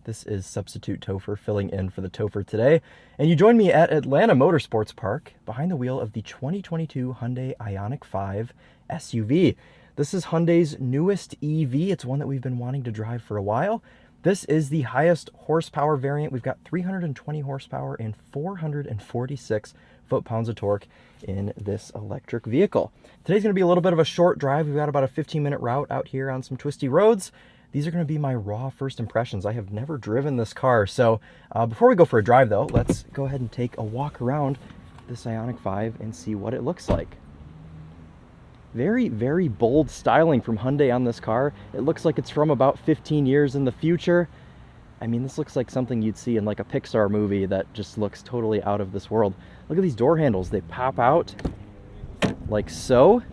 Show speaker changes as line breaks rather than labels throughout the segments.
This is Substitute Topher filling in for the Topher today, and you join me at Atlanta Motorsports Park behind the wheel of the 2022 Hyundai Ioniq 5 SUV. This is Hyundai's newest EV. It's one that we've been wanting to drive for a while. This is the highest horsepower variant. We've got 320 horsepower and 446 foot-pounds of torque in this electric vehicle. Today's going to be a little bit of a short drive. We've got about a 15-minute route out here on some twisty roads. These are going to be my raw first impressions. I have never driven this car. So before we go for a drive though, let's go ahead and take a walk around this Ioniq 5 and see what it looks like. Very, very bold styling from Hyundai on this car. It looks like it's from about 15 years in the future. I mean, this looks like something you'd see in like a Pixar movie that just looks totally out of this world. Look at these door handles. They pop out like so.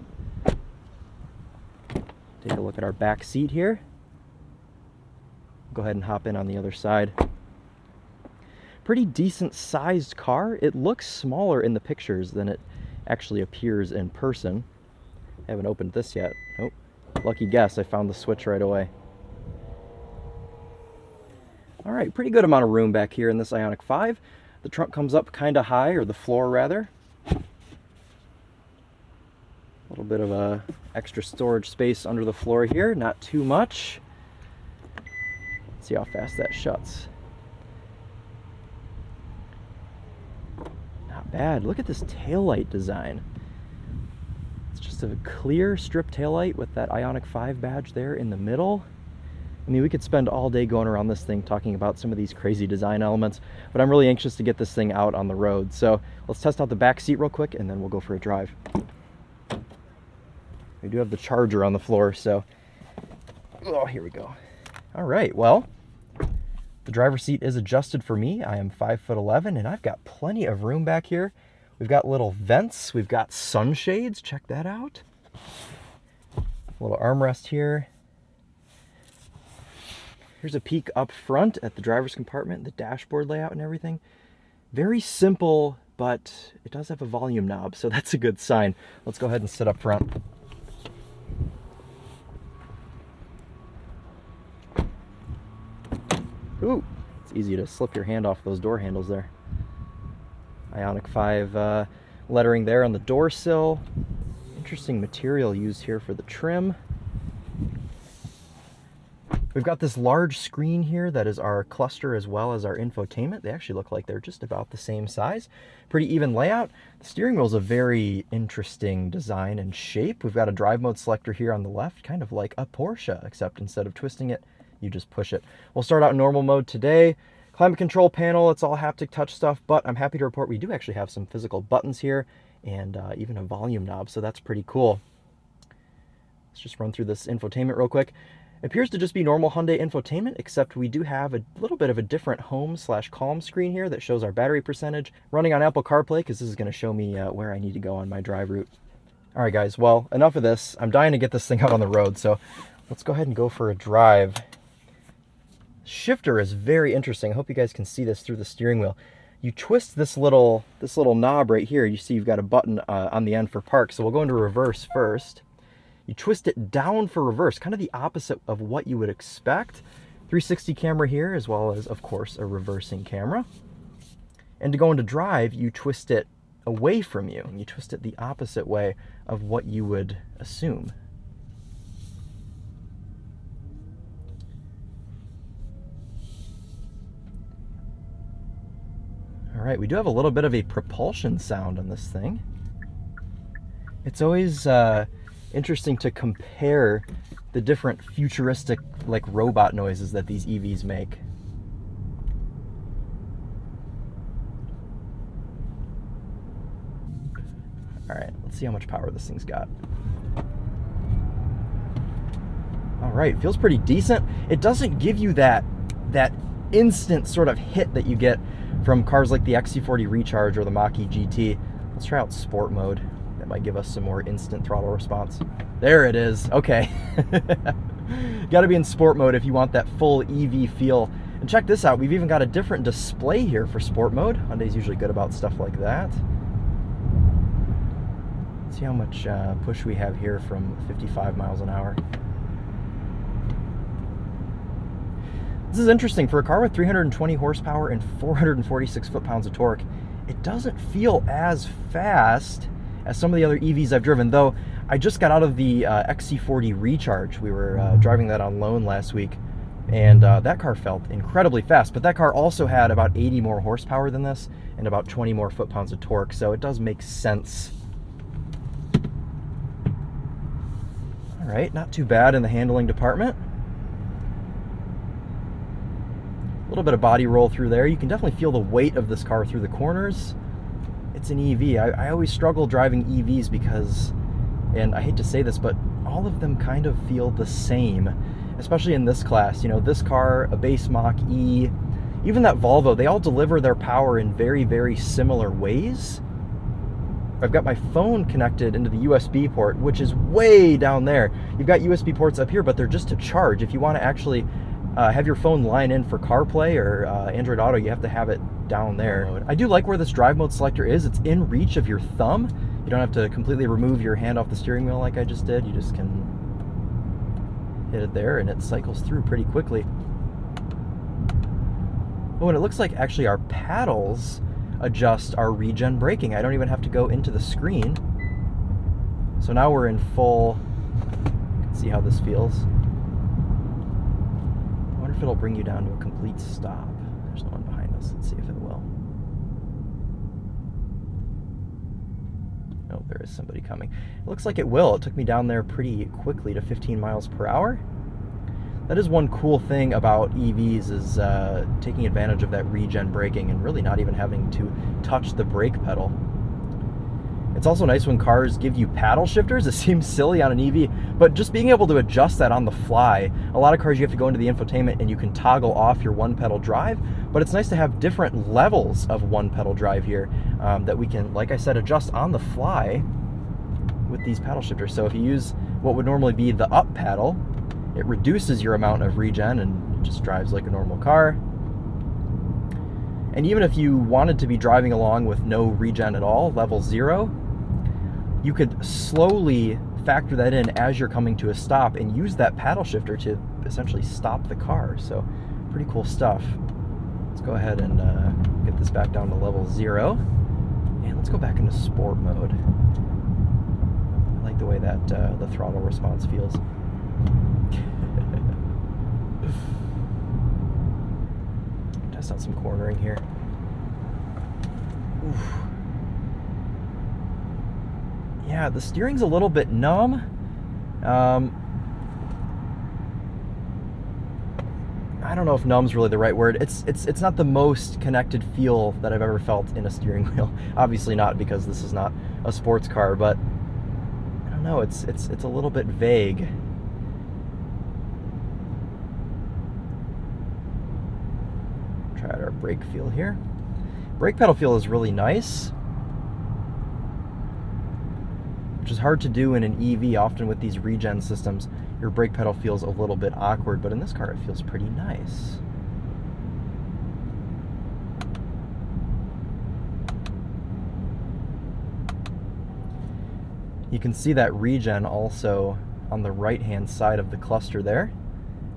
Take a look at our back seat here. Go ahead and hop in on the other side. Pretty decent sized car. It looks smaller in the pictures than it actually appears in person. I haven't opened this yet. Oh, lucky guess, I found the switch right away. All right, pretty good amount of room back here in this Ioniq 5. The trunk comes up kind of high, or the floor rather. A little bit of a extra storage space under the floor here, not too much. See how fast that shuts. Not bad. Look at this taillight design. It's just a clear strip taillight with that Ioniq 5 badge there in the middle. I mean, we could spend all day going around this thing talking about some of these crazy design elements, but I'm really anxious to get this thing out on the road. So let's test out the back seat real quick and then we'll go for a drive. We do have the charger on the floor, so oh, here we go. All right, well, the driver's seat is adjusted for me. I am 5'11" and I've got plenty of room back here. We've got little vents, we've got sunshades, check that out. A little armrest here. Here's a peek up front at the driver's compartment, the dashboard layout and everything. Very simple, but it does have a volume knob, so that's a good sign. Let's go ahead and sit up front. Ooh, it's easy to slip your hand off those door handles there. Ioniq 5 lettering there on the door sill. Interesting material used here for the trim. We've got this large screen here that is our cluster as well as our infotainment. They actually look like they're just about the same size. Pretty even layout. The steering wheel is a very interesting design and shape. We've got a drive mode selector here on the left, kind of like a Porsche, except instead of twisting it, you just push it. We'll start out in normal mode today. Climate control panel, it's all haptic touch stuff, but I'm happy to report we do actually have some physical buttons here and even a volume knob, so that's pretty cool. Let's just run through this infotainment real quick. It appears to just be normal Hyundai infotainment, except we do have a little bit of a different home/calm screen here that shows our battery percentage. Running on Apple CarPlay, because this is going to show me where I need to go on my drive route. All right, guys, well, enough of this. I'm dying to get this thing out on the road, so let's go ahead and go for a drive. Shifter is very interesting. I hope you guys can see this through the steering wheel. You twist this little knob right here. You see you've got a button on the end for park, so we'll go into reverse first. You twist it down for reverse, kind of the opposite of what you would expect. 360 camera here, as well as, of course, a reversing camera. And to go into drive, you twist it away from you. You twist it the opposite way of what you would assume. All right, we do have a little bit of a propulsion sound on this thing. It's always interesting to compare the different futuristic, like, robot noises that these EVs make. All right, let's see how much power this thing's got. All right, feels pretty decent. It doesn't give you that instant sort of hit that you get from cars like the XC40 Recharge or the Mach-E GT. Let's try out sport mode. That might give us some more instant throttle response. There it is. Okay. Got to be in sport mode if you want that full EV feel. And check this out. We've even got a different display here for sport mode. Hyundai's usually good about stuff like that. Let's see how much push we have here from 55 miles an hour. This is interesting. For a car with 320 horsepower and 446 foot-pounds of torque, it doesn't feel as fast as some of the other EVs I've driven, though I just got out of the XC40 Recharge. We were driving that on loan last week, and that car felt incredibly fast, but that car also had about 80 more horsepower than this and about 20 more foot-pounds of torque, so it does make sense. All right, not too bad in the handling department. A little bit of body roll through there. You can definitely feel the weight of this car through the corners. It's an EV. I always struggle driving EVs because, and I hate to say this, but all of them kind of feel the same, especially in this class. You know, this car, a base Mach-E, even that Volvo, they all deliver their power in very, very similar ways. I've got my phone connected into the USB port, which is way down there. You've got USB ports up here, but they're just to charge. If you want to actually have your phone line in for CarPlay or Android Auto, you have to have it down there. I do like where this drive mode selector is. It's in reach of your thumb. You don't have to completely remove your hand off the steering wheel like I just did. You just can hit it there and it cycles through pretty quickly. Oh, and it looks like actually our paddles adjust our regen braking. I don't even have to go into the screen. So now we're in full. You can see how this feels. I wonder if it'll bring you down to a complete stop. There's no one behind us. Let's see if it will. Oh, there is somebody coming. It looks like it will. It took me down there pretty quickly to 15 miles per hour. That is one cool thing about EVs, is taking advantage of that regen braking and really not even having to touch the brake pedal. It's also nice when cars give you paddle shifters. It seems silly on an EV, but just being able to adjust that on the fly. A lot of cars you have to go into the infotainment and you can toggle off your one pedal drive, but it's nice to have different levels of one pedal drive here that we can, like I said, adjust on the fly with these paddle shifters. So if you use what would normally be the up paddle, it reduces your amount of regen and it just drives like a normal car. And even if you wanted to be driving along with no regen at all, level 0, you could slowly factor that in as you're coming to a stop and use that paddle shifter to essentially stop the car. So pretty cool stuff. Let's go ahead and get this back down to level 0. And let's go back into sport mode. I like the way that the throttle response feels. Test out some cornering here. Oof. Yeah, the steering's a little bit numb. I don't know if numb's really the right word. It's not the most connected feel that I've ever felt in a steering wheel. Obviously not, because this is not a sports car, but I don't know, it's a little bit vague. Try out our brake feel here. Brake pedal feel is really nice, which is hard to do in an EV. Often with these regen systems, your brake pedal feels a little bit awkward, but in this car it feels pretty nice. You can see that regen also on the right-hand side of the cluster there.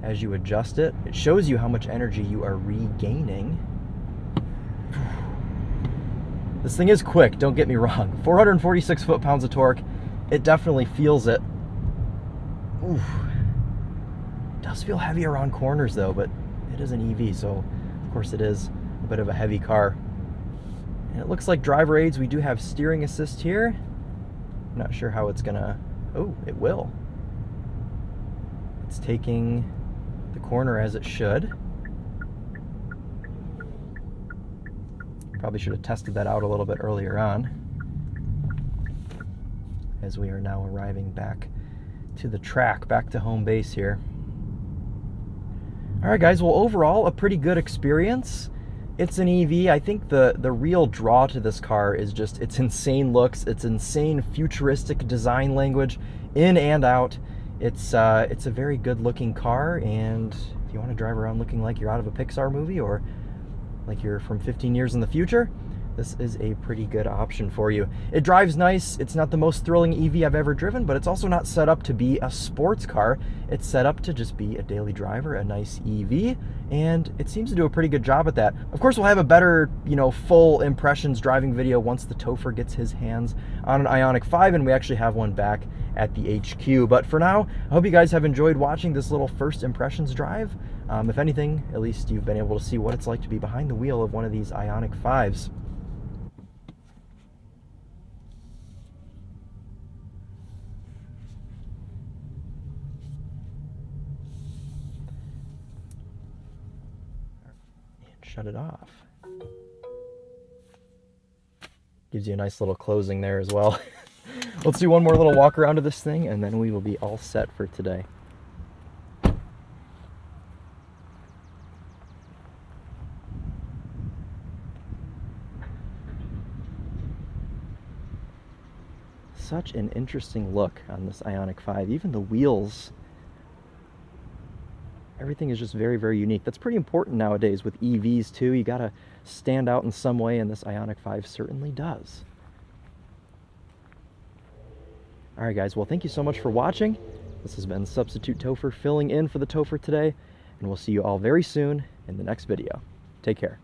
As you adjust it, it shows you how much energy you are regaining. This thing is quick, don't get me wrong. 446 foot-pounds of torque. It definitely feels it. Ooh. It does feel heavy around corners though, but it is an EV, so of course it is a bit of a heavy car. And it looks like driver aids, we do have steering assist here. I'm not sure how it's gonna, oh, it will. It's taking the corner as it should. Probably should have tested that out a little bit earlier on, as we are now arriving back to the track, back to home base here. All right, guys, well, overall, a pretty good experience. It's an EV. I think the real draw to this car is just its insane looks, its insane futuristic design language, in and out. It's a very good-looking car, and if you want to drive around looking like you're out of a Pixar movie or like you're from 15 years in the future, this is a pretty good option for you. It drives nice. It's not the most thrilling EV I've ever driven, but it's also not set up to be a sports car. It's set up to just be a daily driver, a nice EV, and it seems to do a pretty good job at that. Of course, we'll have a better, full impressions driving video once the Topher gets his hands on an Ioniq 5 and we actually have one back at the HQ. But for now, I hope you guys have enjoyed watching this little first impressions drive. If anything, at least you've been able to see what it's like to be behind the wheel of one of these Ioniq 5s. Shut it off. Gives you a nice little closing there as well. Let's do one more little walk around to this thing and then we will be all set for today. Such an interesting look on this Ioniq 5. Even the wheels, everything is just very, very unique. That's pretty important nowadays with EVs too. You gotta stand out in some way, and this Ioniq 5 certainly does. All right, guys, well, thank you so much for watching. This has been Substitute Topher filling in for the Topher today, and we'll see you all very soon in the next video. Take care.